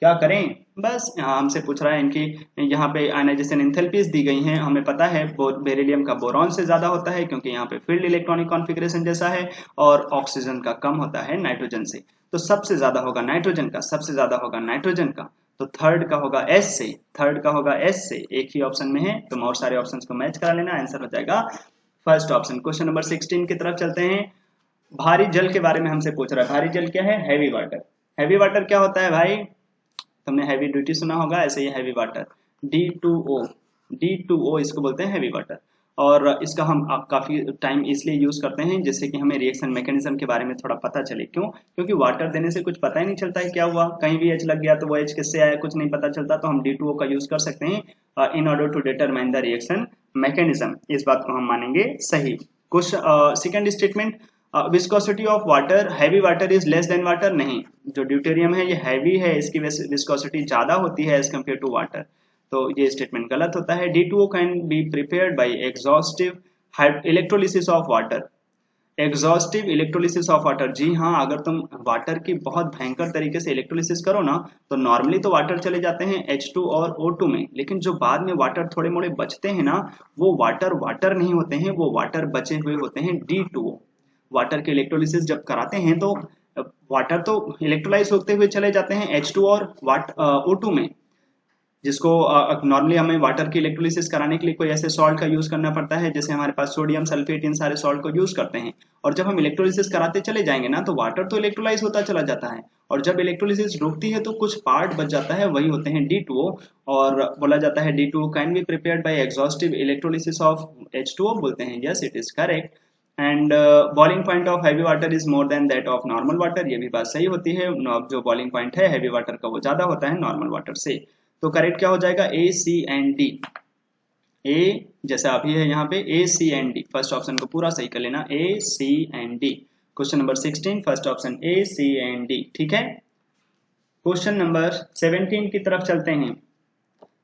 क्या करें? बस यहाँ हमसे पूछ रहा है इनकी यहाँ पे आयनाइजेशन एंथैल्पीज दी गई हैं। हमें पता है बेरिलियम का बोरॉन से ज्यादा होता है, क्योंकि यहाँ पे फील्ड इलेक्ट्रॉनिक कॉन्फ़िगरेशन जैसा है, और ऑक्सीजन का कम होता है नाइट्रोजन से। तो सबसे ज्यादा होगा नाइट्रोजन का, सबसे ज्यादा होगा नाइट्रोजन का। तो थर्ड का होगा एस से, थर्ड का होगा एस से। एक ही ऑप्शन में है, तुम और सारे ऑप्शन को मैच करा लेना, आंसर हो जाएगा फर्स्ट ऑप्शन। क्वेश्चन नंबर 16 की तरफ चलते हैं। भारी जल के बारे में हमसे पूछ रहा है। भारी जल क्या है? Heavy water. हैवी वाटर क्या होता है भाई? तुमने हैवी ड्यूटी सुना होगा, ऐसे ही हैवी वाटर D2O। D2O इसको बोलते हैं हैवी वाटर। और इसका हम काफी टाइम इसलिए यूज करते हैं जिससे कि हमें रिएक्शन मैकेनिज्म के बारे में थोड़ा पता चले। क्यों? क्योंकि वाटर देने से कुछ पता ही नहीं चलता है क्या हुआ, कहीं भी H लग गया तो वो H किससे आया कुछ नहीं पता चलता, तो हम D2O का यूज कर सकते हैं in order to determine the reaction mechanism. इस बात को हम मानेंगे सही। कुछ second statement, viscosity of water, heavy water is less than water. नहीं, जो ड्यूटेरियम है ये हैवी है, इसकी विस्कोसिटी ज्यादा होती है एज कम्पेयर टू वाटर। तो ये स्टेटमेंट गलत होता है। D2O can be prepared by exhaustive electrolysis of water. Exhaustive electrolysis of water, जी हाँ, अगर तुम वाटर की बहुत भयंकर तरीके से इलेक्ट्रोलिसिस करो ना, तो नॉर्मली तो वाटर चले जाते हैं H2 और O2 में, लेकिन जो बाद में वाटर थोड़े मोड़े बचते हैं ना, वो वाटर वाटर नहीं होते हैं, वो वाटर बचे हुए होते हैं D2O। वाटर के इलेक्ट्रोलिसिस जब कराते हैं तो वाटर तो इलेक्ट्रोलाइज होते हुए चले जाते हैं H2 और O2 में, जिसको नॉर्मली हमें वाटर की इलेक्ट्रोलिसिस कराने के लिए कोई ऐसे सॉल्ट का यूज करना पड़ता है, जैसे हमारे पास सोडियम सल्फेट, इन सारे सॉल्ट को यूज करते हैं। और जब हम इलेक्ट्रोलिसिस कराते चले जाएंगे ना, तो वाटर तो इलेक्ट्रोलाइज होता चला जाता है, और जब इलेक्ट्रोलिसिस रुकती है तो कुछ पार्ट बच जाता है, वही होते हैं D2O। और बोला जाता है D2O can be prepared by exhaustive electrolysis of H2O, बोलते हैं yes it is correct. And boiling point of heavy water is more than that of normal water, ये भी बात सही होती है। जो बॉइलिंग पॉइंट है हैवी वाटर का वो ज्यादा होता है नॉर्मल वाटर से। तो करेक्ट क्या हो जाएगा? A, C and D। ए जैसा अभी है यहाँ पे A, C and D, first option को पूरा सही कर लेना, A, C and D। Question number 16 first option A, C and D, ठीक है। क्वेश्चन नंबर 17 की तरफ चलते हैं।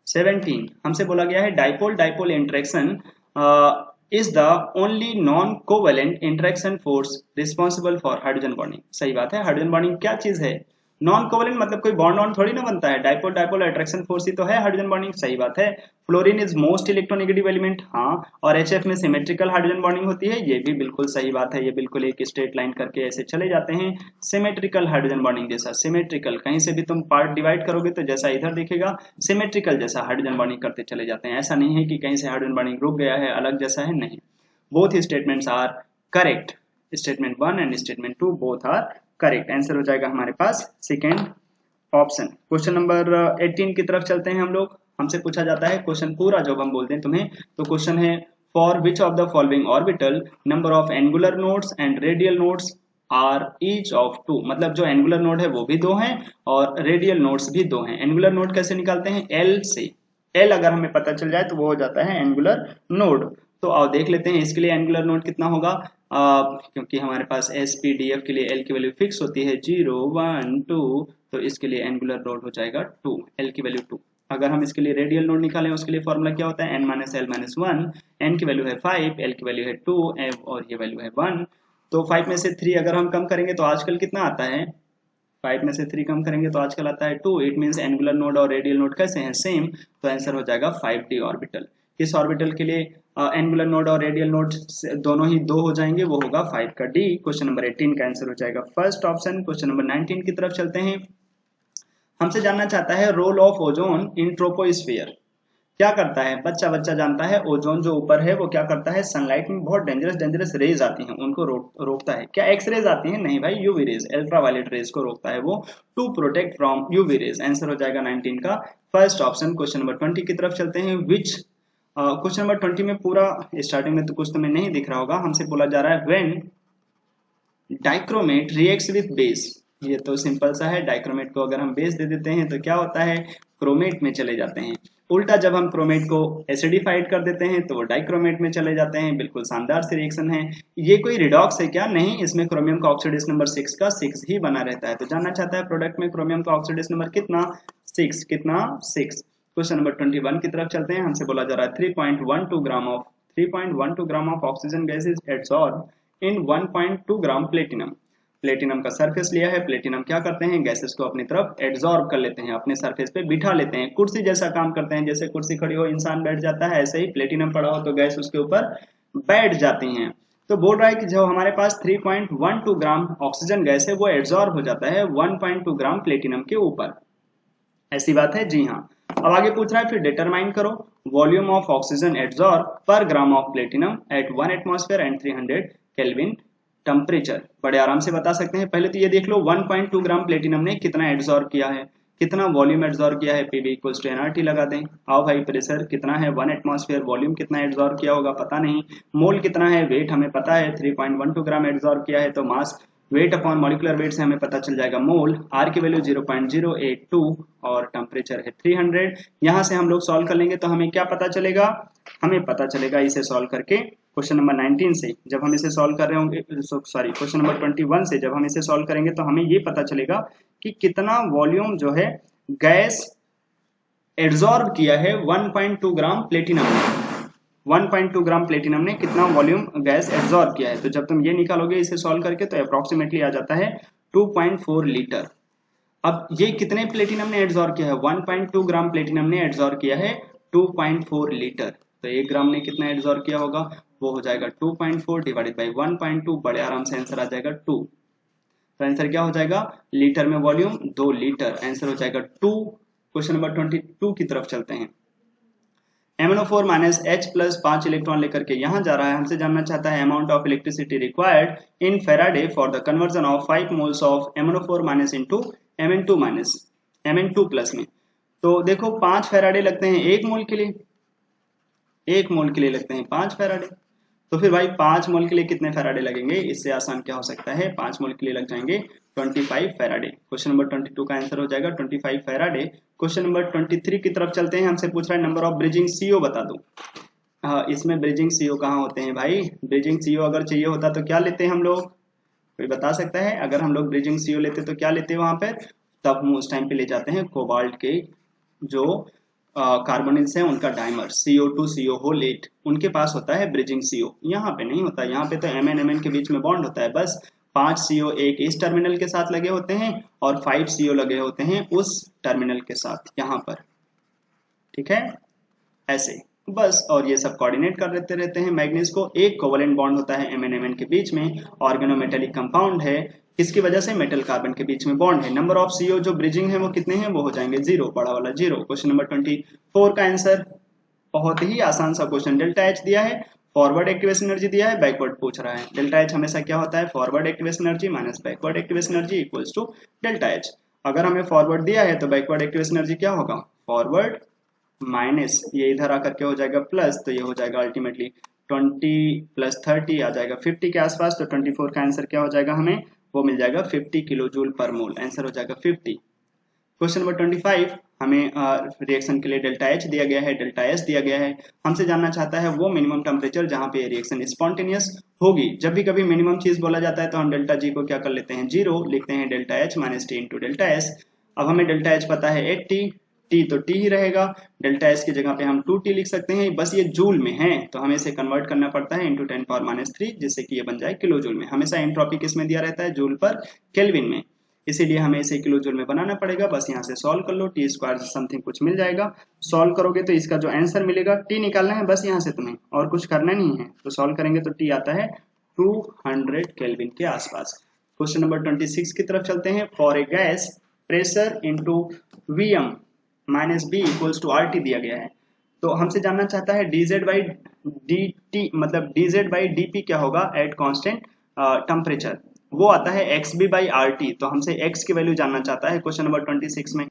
17 हमसे बोला गया है dipole dipole interaction is the only non-covalent interaction force responsible for hydrogen bonding। सही बात है। हाइड्रोजन बॉन्डिंग क्या चीज है? नॉन कोवलेंट मतलब कोई बॉन्ड ऑन थोड़ी ना बनता है, डाइपोल डाइपोल अट्रैक्शन फोर्स ही तो है हाइड्रोजन बॉन्डिंग। सही बात है। Fluorine is most electronegative element, हाँ। और HF में सिमेट्रिकल हाइड्रोजन बॉन्डिंग होती है, ये भी बिल्कुल सही बात है। ये बिल्कुल एक स्ट्रेट लाइन करके ऐसे चले जाते हैं, सिमेट्रिकल हाइड्रोजन बॉन्डिंग जैसा। सिमेट्रिकल कहीं से भी तुम पार्ट डिवाइड करोगे तो जैसा इधर दिखेगा सिमेट्रिकल जैसा हाइड्रोजन बॉन्डिंग करते चले जाते हैं। ऐसा नहीं है कि कहीं से हाइड्रोजन बॉन्डिंग रुक गया है, अलग जैसा है, नहीं। Both statements are correct. Statement 1 and statement 2 both are correct. Answer हो जाएगा हमारे पास सेकेंड ऑप्शन। क्वेश्चन नंबर 18 की तरफ चलते हैं हम लोग। हमसे पूछा जाता है क्वेश्चन पूरा जब हम बोलते हैं तुम्हें, तो क्वेश्चन है for which of the following orbital number of angular nodes and radial nodes are each of 2। मतलब जो एंगुलर नोड है वो भी 2 हैं और रेडियल नोड्स भी 2 हैं। एंगुलर नोड कैसे निकालते हैं? L से। L अगर हमें पता चल जाए तो वो हो जाता है एंगुलर नोड। तो आओ देख लेते हैं इसके लिए एंगुलर नोड कितना होगा। क्योंकि हमारे पास SPDF के लिए L की वैल्यू फिक्स होती है 0, 1, 2, तो इसके लिए एंगुलर नोड हो जाएगा 2, L की वैल्यू 2। अगर हम इसके लिए रेडियल नोड निकालें उसके लिए फॉर्मूला क्या होता है? n-l-1। n की वैल्यू है 5, L की वैल्यू है 2 और ये वैल्यू है 1। तो 5 में से 3 अगर हम कम करेंगे तो आजकल कितना आता है? 5 में से 3 कम करेंगे तो आजकल आता है 2। इट मीन्स एंगुलर नोड और रेडियल नोड कैसे हैं? सेम। तो आंसर हो जाएगा 5D ऑर्बिटल। किस ऑर्बिटल के लिए एंगुलर नोड और रेडियल नोड दोनों ही 2 हो जाएंगे? वो होगा 5 का D। क्वेश्चन नंबर 18 का आंसर हो जाएगा फर्स्ट ऑप्शन। क्वेश्चन नंबर 19 की तरफ चलते हैं। हमसे जानना चाहता है role of ozone in troposphere. क्या करता है, बच्चा बच्चा जानता है ओजोन जो ऊपर है वो क्या करता है, सनलाइट में बहुत डेंजरस रेज आती हैं उनको रोकता है। क्या एक्स रेज आती हैं, नहीं भाई, यूवी रेज, अल्ट्रावायलेट रेज को रोकता है वो, to protect from UV rays. Answer हो जाएगा 19 का फर्स्ट ऑप्शन। क्वेश्चन नंबर 20 की तरफ चलते हैं। विच क्वेश्चन नंबर 20 में पूरा स्टार्टिंग में तो कुछ तुम्हें नहीं दिख रहा होगा, हमसे बोला जा रहा है when dichromate reacts with base. ये तो सिंपल सा है, डाइक्रोमेट को अगर हम बेस दे देते हैं तो क्या होता है, क्रोमेट में चले जाते हैं। उल्टा जब हम क्रोमेट को एसिडिफाइड कर देते हैं तो वो डाइक्रोमेट में चले जाते हैं। बिल्कुल शानदार सी रिएक्शन है। ये कोई रिडॉक्स है क्या, नहीं, इसमें क्रोमियम का ऑक्सीडेस नंबर 6 का 6 ही बना रहता है। तो जानना चाहता है प्रोडक्ट में क्रोमियम का ऑक्सीडेस नंबर कितना, 6, कितना 6। क्वेश्चन नंबर 21 की तरफ चलते हैं। हमसे बोला जा रहा है 3.12 gram of oxygen gas is absorb in 1.2 gram platinum. Platinum का सरफेस लिया है, प्लेटिनम क्या करते हैं, गैसेस को अपनी तरफ एब्जॉर्ब कर लेते हैं, अपने सरफेस पे बिठा लेते हैं, कुर्सी जैसा काम करते हैं। जैसे कुर्सी खड़ी हो इंसान बैठ जाता है, ऐसे ही प्लेटिनम पड़ा हो तो गैस उसके ऊपर बैठ जाती हैं। तो बोल रहा है कि जो हमारे पास 3.12 ग्राम ऑक्सीजन गैस है वो एब्जॉर्ब हो जाता है 1.2 ग्राम प्लेटिनम के ऊपर। ऐसी बात है, जी हाँ। अब आगे पूछ रहा है फिर डिटरमाइन करो वॉल्यूम ऑफ ऑक्सीजन एब्जॉर्ब पर gram of platinum at 1 atmosphere and 300 kelvin temperature. बड़े आराम से बता सकते हैं। पहले तो ये देख लो 1.2 ग्राम प्लेटिनम ने कितना एब्जॉर्ब किया है, कितना वॉल्यूम एब्जॉर्ब किया है, पीवी इक्वल्स टू एनआरटी लगा दें। आओ भाई, प्रेशर कितना है 1 एटमॉस्फेयर, वॉल्यूम कितना एब्जॉर्ब किया होगा पता नहीं, मोल कितना है, वेट हमें पता है 3.12 ग्राम एब्जॉर्ब किया है, तो mass weight upon molecular weight से हमें पता चल जाएगा मोल। आर की वैल्यू 0.082 और टेम्परेचर है 300। यहां से हम लोग सॉल्व कर लेंगे तो हमें क्या पता चलेगा, हमें पता चलेगा इसे सॉल्व करके क्वेश्चन नंबर 19 से जब हम इसे सॉल्व कर रहे होंगे, सॉरी क्वेश्चन नंबर 21 से जब हम इसे सॉल्व करेंगे तो हमें ये पता चलेगा कि कितना वॉल्यूम जो है गैस एब्जॉर्ब किया है 1.2 ग्राम प्लेटिनम ने। 1.2 ग्राम प्लेटिनम ने कितना वॉल्यूम गैस एब्जॉर्ब किया है। तो जब तुम ये निकालोगे इसे सॉल्व करके तो अप्रोक्सीमेटली आ जाता है 2.4 लीटर। अब ये कितने प्लेटिनम ने एब्जॉर्ब किया है, 1.2 ग्राम प्लेटिनम ने एब्जॉर्ब किया है 2.4 लीटर। तो 1 ग्राम ने कितना एब्जॉर्ब किया होगा, वो हो जाएगा 2.4 डिवाइडेड बाई 1.2, बड़े आराम से आंसर आ जाएगा 2। तो आंसर क्या हो जाएगा, लीटर में वॉल्यूम 2 लीटर, आंसर हो जाएगा 2। क्वेश्चन नंबर 22 की तरफ चलते हैं। MnO4 minus H plus 5 electron लेकर के यहां जा रहा है। हमसे जानना चाहता है amount of electricity required in Faraday for the conversion of 5 moles of MnO4 minus into Mn2 minus Mn2 plus में। तो देखो 5 फैराडे लगते हैं 1 मोल के लिए, 1 मोल के लिए लगते हैं 5 फैराडे। तो फिर भाई 5 मोल के लिए कितने फैराडे लगेंगे, इससे आसान क्या हो सकता है, 5 मोल के लिए लग जाएंगे 25 फैराडे। क्वेश्चन नंबर 22 का आंसर हो जाएगा 25 फैराडे। क्वेश्चन नंबर 23 की तरफ चलते हैं। हमसे पूछ रहा है नंबर ऑफ ब्रिजिंग सीओ बता दो। इसमें ब्रिजिंग सीओ कहाँ होते हैं भाई, ब्रिजिंग सीओ अगर चाहिए होता तो क्या लेते हैं हम लोग, कोई बता सकता है, अगर हम लोग ब्रिजिंग सीओ लेते तो क्या लेते हैं वहां पर, तब हम उस टाइम पे ले जाते हैं कोबाल्ट के जो कार्बोनिल्स है उनका डाइमर CO2 CO होल 8, उनके पास होता है ब्रिजिंग CO। यहाँ पे नहीं होता, यहाँ पे तो MN के बीच में बॉन्ड होता है बस। 5 CO एक इस टर्मिनल के साथ लगे होते हैं और 5 CO लगे होते हैं उस टर्मिनल के साथ यहाँ पर, ठीक है, ऐसे बस। और ये सब कोऑर्डिनेट कर देते रहते हैं मैग्नीज को। एक कोवेलेंट बॉन्ड होता है MN के बीच में, ऑर्गेनोमेटेलिक कंपाउंड है, किसकी वजह से, मेटल कार्बन के बीच में बॉन्ड है। नंबर ऑफ CO जो ब्रिजिंग है वो कितने हैं, वो हो जाएंगे 0, बड़ा वाला 0। क्वेश्चन नंबर 24 का आंसर बहुत ही आसान सा क्वेश्चन, डेल्टा H दिया है, फॉरवर्ड एक्टिवेशन एनर्जी दिया है, बैकवर्ड पूछ रहा है। डेल्टा H हमेशा क्या होता है, forward activation energy minus backward activation energy equals to delta H। अगर हमें फॉरवर्ड दिया है तो बैकवर्ड एक्टिवेशन एनर्जी क्या होगा, फॉरवर्ड माइनस ये इधर आकर के हो जाएगा प्लस, तो ये हो जाएगा अल्टीमेटली 20 प्लस 30 आ जाएगा 50 के आसपास। तो 24 का आंसर क्या हो जाएगा, हमें वो मिल जाएगा 50 किलो जूल पर मोल, आंसर हो जाएगा 50। क्वेश्चन नंबर 25 हमें रिएक्शन के लिए डेल्टा H दिया गया है, डेल्टा S दिया गया है। हमसे जानना चाहता है वो मिनिमम टेम्परेचर जहां पे रिएक्शन स्पॉन्टेनियस होगी। जब भी कभी मिनिमम चीज बोला जाता है तो हम डेल्टा G को क्या कर लेते हैं, 0 लिखते हैं, delta H minus T into delta S। अब हमें डेल्टा H पता है 8T, T तो T ही रहेगा, डेल्टा S की जगह पे हम 2T लिख सकते हैं, बस ये जूल में है तो हमें इसे कन्वर्ट करना पड़ता है इंटू 10 पावर माइनस 3, जिससे कि ये बन जाए किलो जूल में। हमेशा एंट्रोपी किस में दिया रहता है, जूल पर केल्विन में, इसीलिए हमें इसे किलो जूल में बनाना पड़ेगा। बस यहाँ से सॉल्व कर लो, टी स्क्वायर समथिंग कुछ मिल जाएगा। सॉल्व करोगे तो इसका जो आंसर मिलेगा, टी निकालना है बस यहाँ से तुम्हें, और कुछ करना नहीं है। तो सॉल्व करेंगे तो टी आता है 200 केल्विन के आसपास। क्वेश्चन नंबर 26 की तरफ चलते हैं। For a gas pressure into Vm minus b equals to RT दिया गया है। तो हमसे जानना चाहता है dz बाई dt, मतलब dz बाई dp क्या होगा एट कांस्टेंट टेम्परेचर। वो आता है xb बाई RT। तो हमसे x की वैल्यू जानना चाहता है क्वेश्चन नंबर 26 में।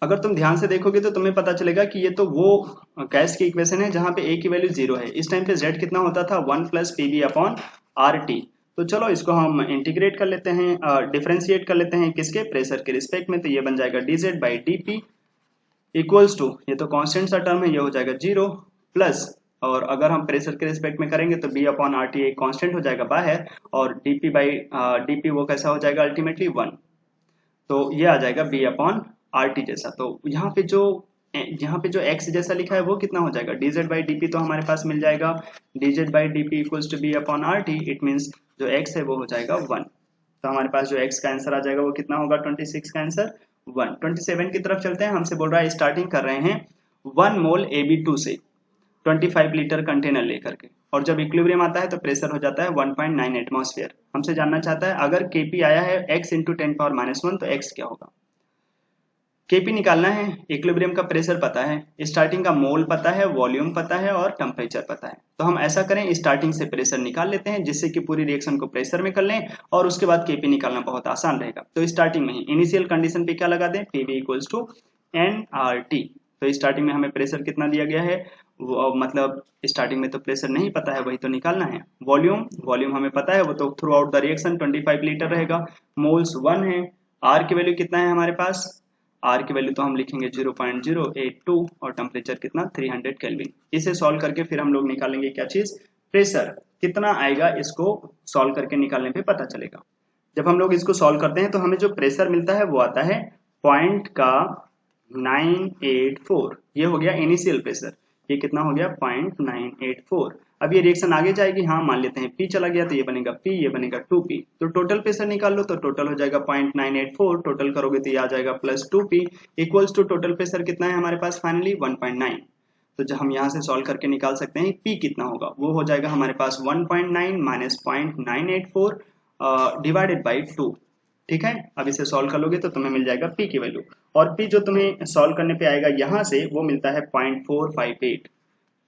अगर तुम ध्यान से देखोगे तो तुम्हें पता चलेगा कि ये तो वो गैस की इक्वेशन है जहां पे a की वैल्यू 0 है। इस टाइम पे z कितना होता था 1 प्लस pb अपॉन RT। तो चलो इसको हम इंटीग्रेट कर लेते हैं, डिफरेंशिएट कर लेते हैं किसके, प्रेशर के रिस्पेक्ट में। तो ये बन जाएगा dz by dp equals to, ये तो कांस्टेंट सा टर्म है, ये हो जाएगा 0 प्लस, और अगर हम प्रेशर के रिस्पेक्ट में करेंगे तो b अपॉन RT एक कांस्टेंट हो जाएगा बाहर, और dp बाई dp वो कैसा हो जाएगा अल्टीमेटली 1। तो ये आ जाएगा b अपॉन RT जैसा। तो यहाँ पे जो x जैसा लिखा है वो कितना हो जाएगा dz बाई dp, तो हमारे पास मिल जाएगा dz by dp equals to b upon RT। It means जो x है वो हो जाएगा 1। तो हमारे पास जो x का आंसर आ जाएगा वो कितना होगा 26 का आंसर 1। 27 की तरफ चलते हैं। हमसे बोल रहा है स्टार्टिंग कर रहे हैं 1 मोल Ab2 से 25 लीटर कंटेनर लेकर के, और जब इक्विलिब्रियम आता है तो प्रेशर हो जाता है 1.9 एटमॉस्फेयर। हमसे जानना चाहता है अगर Kp आया है x इंटू 10⁻⁻1 तो x क्या होगा। Kp निकालना है, इक्विलिब्रियम का प्रेशर पता है, स्टार्टिंग का मोल पता है, वॉल्यूम पता है और टेम्परेचर पता है। तो हम ऐसा करें स्टार्टिंग से प्रेशर निकाल लेते हैं जिससे कि पूरी रिएक्शन को प्रेशर में कर लें और उसके बाद Kp निकालना बहुत आसान रहेगा। तो स्टार्टिंग में ही इनिशियल कंडीशन पे क्या लगा दें, Pv इक्वल्स टू nRT। तो स्टार्टिंग में हमें प्रेशर कितना दिया गया है, मतलब स्टार्टिंग में तो प्रेशर नहीं पता है, वही तो निकालना है। वॉल्यूम हमें पता है, वो तो through out the reaction 25 litre रहेगा। मोल्स 1 है। R की वैल्यू कितना है हमारे पास, R की वैल्यू तो हम लिखेंगे 0.082 और टेम्परेचर कितना 300 केल्विन। इसे सॉल्व करके फिर हम लोग निकालेंगे क्या चीज, प्रेशर कितना आएगा, इसको सॉल्व करके निकालने पे पता चलेगा। जब हम लोग इसको सॉल्व करते हैं तो हमें जो प्रेशर मिलता है वो आता है पॉइंट का 984। ये हो गया इनिशियल प्रेशर, ये कितना हो गया 0.984। अब ये रिएक्शन आगे जाएगी, हाँ मान लेते हैं P चला गया तो ये बनेगा P, ये बनेगा 2P। तो टोटल प्रेशर निकाल लो तो टोटल हो जाएगा 0.984, टोटल करोगे तो ये आ जाएगा plus 2P equals to total pressure कितना है हमारे पास फाइनली 1.9। तो जब हम यहाँ से सॉल्व करके निकाल सकते हैं P कितना होगा, वो हो जाएगा हमारे पास 1.9 माइनस 0.984 डिवाइडेड बाई 2। ठीक है, अब इसे सॉल्व कर लोगे तो तुम्हें मिल जाएगा P की वैल्यू, और P जो तुम्हें सॉल्व करने पे आएगा यहाँ से वो मिलता है 0.458।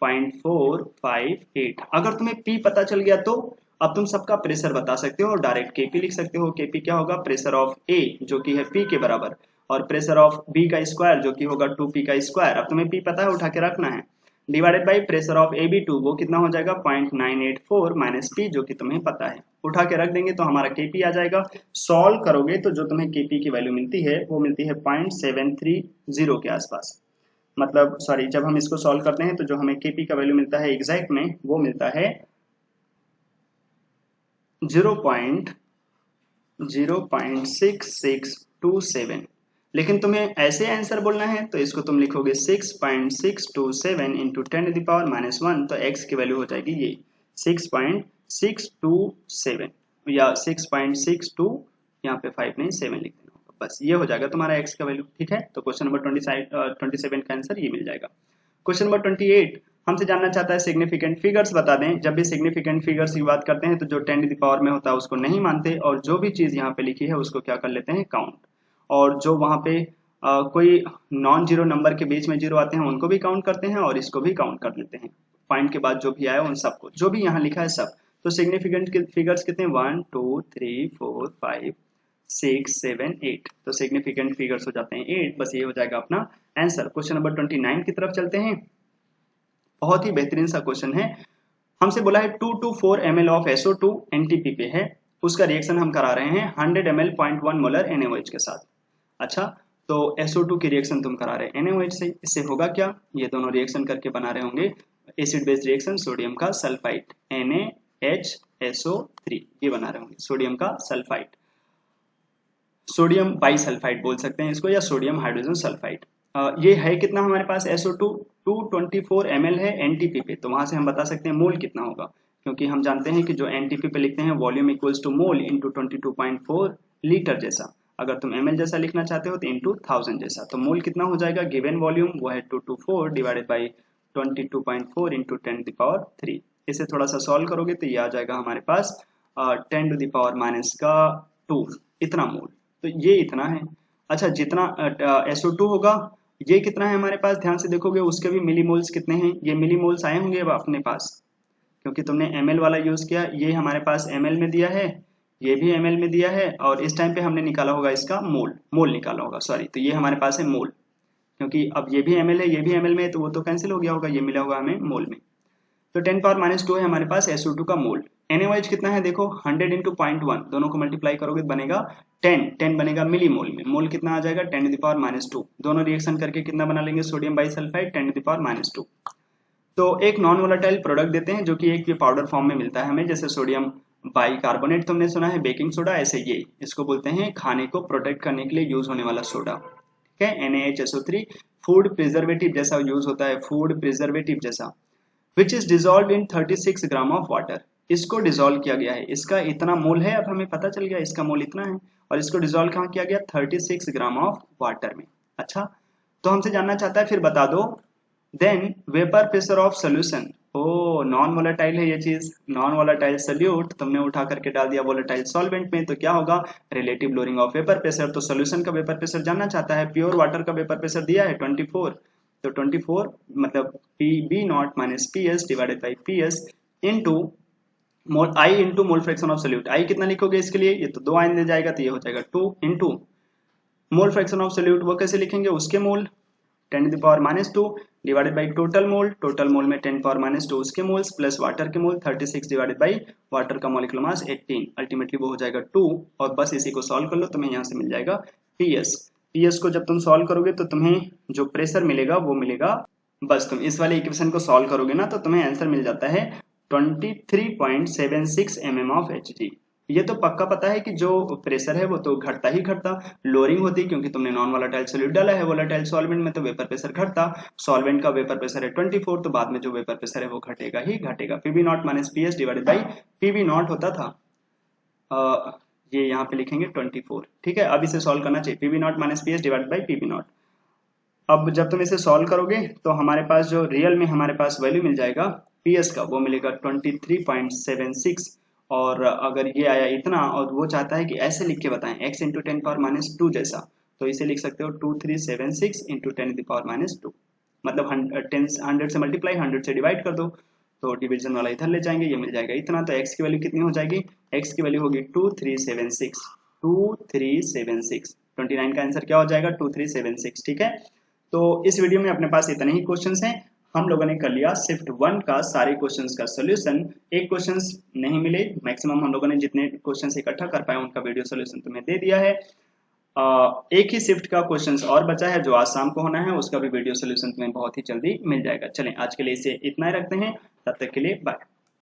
0.458। अगर तुम्हें P पता चल गया तो अब तुम सबका प्रेशर बता सकते हो और डायरेक्ट Kp लिख सकते हो। Kp क्या होगा, प्रेशर ऑफ A जो कि है P के बराबर, और प्रेशर ऑफ B का स्क्वायर जो कि होगा 2P का स्क्वायर। अब तुम्हें P पता है, उठा के रखना है, divided by pressure of Ab2 वो कितना हो जाएगा 0.984 माइनस P जो कि तुम्हें पता है, उठा के रख देंगे तो हमारा Kp आ जाएगा। सॉल्व करोगे तो जो तुम्हें Kp की वैल्यू मिलती है वो मिलती है 0.730 के आसपास। मतलब सॉरी, जब हम इसको सॉल्व करते हैं तो जो हमें Kp का वैल्यू मिलता है एग्जैक्ट में वो मिलता है 0.6627। लेकिन तुम्हें ऐसे आंसर बोलना है तो इसको तुम लिखोगे 6.627 इंटू 10⁻⁻1। तो x की वैल्यू हो जाएगी ये 6.627 या 6.62, यहाँ पे 5 नहीं 7 लिख देना होगा, बस ये हो जाएगा तुम्हारा x का वैल्यू। ठीक है, तो क्वेश्चन नंबर 27 का आंसर ये मिल जाएगा। क्वेश्चन नंबर 28 हमसे जानना चाहता है सिग्निफिकेंट फिगर्स बता दें। जब भी सिग्निफिकेंट फिगर्स की बात करते हैं तो जो 10 की पावर में होता है उसको नहीं मानते, और जो भी चीज यहाँ पे लिखी है उसको क्या कर लेते हैं काउंट, और जो वहां पे कोई नॉन जीरो नंबर के बीच में जीरो आते हैं उनको भी काउंट करते हैं और इसको भी काउंट कर लेते हैं। पॉइंट के बाद जो भी आया उन सबको, जो भी यहाँ लिखा है सब। तो सिग्निफिकेंट फिगर्स कितने 1 2 3 4 5 6 7 8। तो सिग्निफिकेंट फिगर्स हो जाते हैं 8। बस ये हो जाएगा अपना आंसर। क्वेश्चन नंबर 29 की तरफ चलते हैं। बहुत ही बेहतरीन सा क्वेश्चन है। हमसे बोला है 2 to 4 ml of SO2 NTP पे है, उसका रिएक्शन हम करा रहे हैं 100 ml 0.1 मोलर NaOH के साथ। अच्छा, तो SO2 की रिएक्शन तुम करा रहे हैं NaOH से, इससे होगा क्या, ये दोनों रिएक्शन करके बना रहे होंगे एसिड बेस्ड रिएक्शन सोडियम का सल्फाइड NaHSO3, ये बना रहे होंगे सोडियम का सल्फाइड, सोडियम बाइसल्फाइड बोल सकते हैं इसको, या सोडियम हाइड्रोजन सल्फाइड। ये है कितना हमारे पास SO2 224 ml है NTP पे, तो वहां से हम बता सकते हैं मोल कितना होगा, क्योंकि हम जानते हैं कि जो NTP पे लिखते हैं volume equals to mole into 22.4 litre जैसा। अगर तुम ml जैसा लिखना चाहते हो तो इंटू 1000 जैसा। तो मोल कितना हो जाएगा, गिवन वॉल्यूम वो है 224 डिवाइडेड बाई 22.4 इंटू 10⁻3। इसे थोड़ा सा सॉल्व करोगे तो ये आ जाएगा हमारे पास 10⁻⁻2 इतना मोल। तो ये इतना है। अच्छा, जितना SO2 होगा, ये कितना है हमारे पास, ध्यान से देखोगे उसके भी मिलीमोल्स कितने हैं, ये मिलीमोल्स आए होंगे अब अपने पास, क्योंकि तुमने ml वाला यूज किया, ये हमारे पास ml में दिया है, ये भी ml में दिया है, और इस टाइम पे हमने निकाला होगा इसका मोल, मोल निकाला होगा, सॉरी, तो ये हमारे पास है मोल, क्योंकि अब ये भी ml है, ये भी ml में है, तो वो तो कैंसिल हो गया होगा, ये मिला होगा हमें मोल में। तो 10⁻² है हमारे पास SO2 का मोल। NaOH कितना है देखो, 100 इंटू 0.1, दोनों को मल्टीप्लाई करोगे तो बनेगा 10 बनेगा मिली मोल में, मोल कितना आ जाएगा 10⁻², दोनों रिएक्शन करके कितना बना लेंगे, सोडियम बाइसल्फाइड 10⁻²। तो एक नॉन वोलेटाइल प्रोडक्ट देते हैं जो कि एक ये पाउडर फॉर्म में मिलता है हमें, जैसे सोडियम बाइकार्बोनेट तुमने सुना है, बेकिंग सोडा, ऐसे ये इसको बोलते हैं खाने को प्रोटेक्ट करने के लिए यूज होने वाला सोडा, ठीक है। NaHSO3 फूड प्रिजर्वेटिव जैसा यूज होता है, फूड प्रिजर्वेटिव जैसा, which is dissolve in 36 gram of water, इसको डिजोल्व किया गया है, इसका इतना मोल है, अब हमें पता चल गया इसका मोल इतना है, और इसको डिजोल्व कहाँ किया गया, 36 ग्राम ऑफ वाटर में। अच्छा, तो हमसे जानना चाहता है फिर बता दो, then vapour pressure of solution, ओ नॉन वोलेटाइल है ये चीज, नॉन वोलेटाइल सोल्यूट तुमने उठा करके डाल दिया वोलेटाइल सॉल्वेंट में, तो क्या होगा, relative lowering of vapour pressure, तो सोल्यूशन का वेपर प्रेशर जानना चाहता है, प्योर वाटर का वेपर प्रेशर दिया है 24, तो 24 मतलब PB naught minus PS divided by PS into mole I into mole fraction of solute, I कितना लिखोगे इसके लिए, ये तो 2 आयन दे जाएगा, तो ये हो जाएगा 2 into mole fraction of solute, वो कैसे लिखेंगे, उसके मोल 10⁻² divided by total mole, total mole में 10⁻² उसके मोल्स प्लस वाटर के मोल 36 डिवाइडेड बाई वाटर का मॉलिक्यूलर मास 18, अल्टीमेटली वो हो जाएगा 2, और बस इसी को सॉल्व कर लो, तुम्हें यहाँ से मिल जाएगा PS को जब तुम सॉल्व करोगे तो तुम्हें जो प्रेशर मिलेगा वो मिलेगा, बस तुम इस वाले इक्वेशन को सॉल्व करोगे ना तो तुम्हें आंसर मिल जाता है 23.76 mm ऑफ Hg। ये तो पक्का पता है कि जो प्रेशर है वो तो घटता ही घटता, लोअरिंग होती क्योंकि तुमने नॉन वोलेटाइल सॉल्यूट डाला है, वोलेटाइल सॉल्वेंट में तो वेपर प्रेशर घटता, सॉल्वेंट का वेपर प्रेशर है 24, तो बाद में जो वेपर प्रेशर है वो घटेगा ही घटेगा, PB naught minus PS divided by PB not होता था, ये यहाँ पे लिखेंगे 24, ठीक है। अब इसे सॉल्व करना चाहिए, PB naught minus PS divided by PB not. अब जब तुम इसे सॉल्व करोगे तो हमारे पास जो रियल में हमारे पास वैल्यू मिल जाएगा PS का, वो मिलेगा 23.76, और अगर ये आया इतना और वो चाहता है कि ऐसे लिख के बताएं x इंटू 10⁻² जैसा, तो इसे लिख सकते हो 2376 इंटू 10⁻², मतलब 100 से मल्टीप्लाई 100 से डिवाइड कर दो, तो डिवीजन वाला इधर ले जाएंगे, ये मिल जाएगा इतना, तो x की वैल्यू कितनी हो जाएगी, x की वैल्यू होगी 2376, 2376, 29 का आंसर क्या हो जाएगा 2376, ठीक है। तो इस वीडियो में अपने पास इतने ही क्वेश्चंस हैं, हम लोगों ने कर लिया शिफ्ट 1 का सारे क्वेश्चंस का सॉल्यूशन, एक क्वेश्चंस नहीं मिले, मैक्सिमम हम लोगों ने जितने क्वेश्चंस इकट्ठा कर पाए उनका वीडियो सॉल्यूशन तुम्हें दे दिया है। एक ही शिफ्ट का क्वेश्चंस और बचा है जो आज शाम को होना है, उसका भी वीडियो सॉल्यूशन तुम्हें बहुत ही जल्दी मिल जाएगा। चलें आज के लिए इसे इतना ही रखते हैं, तब तक के लिए बाय।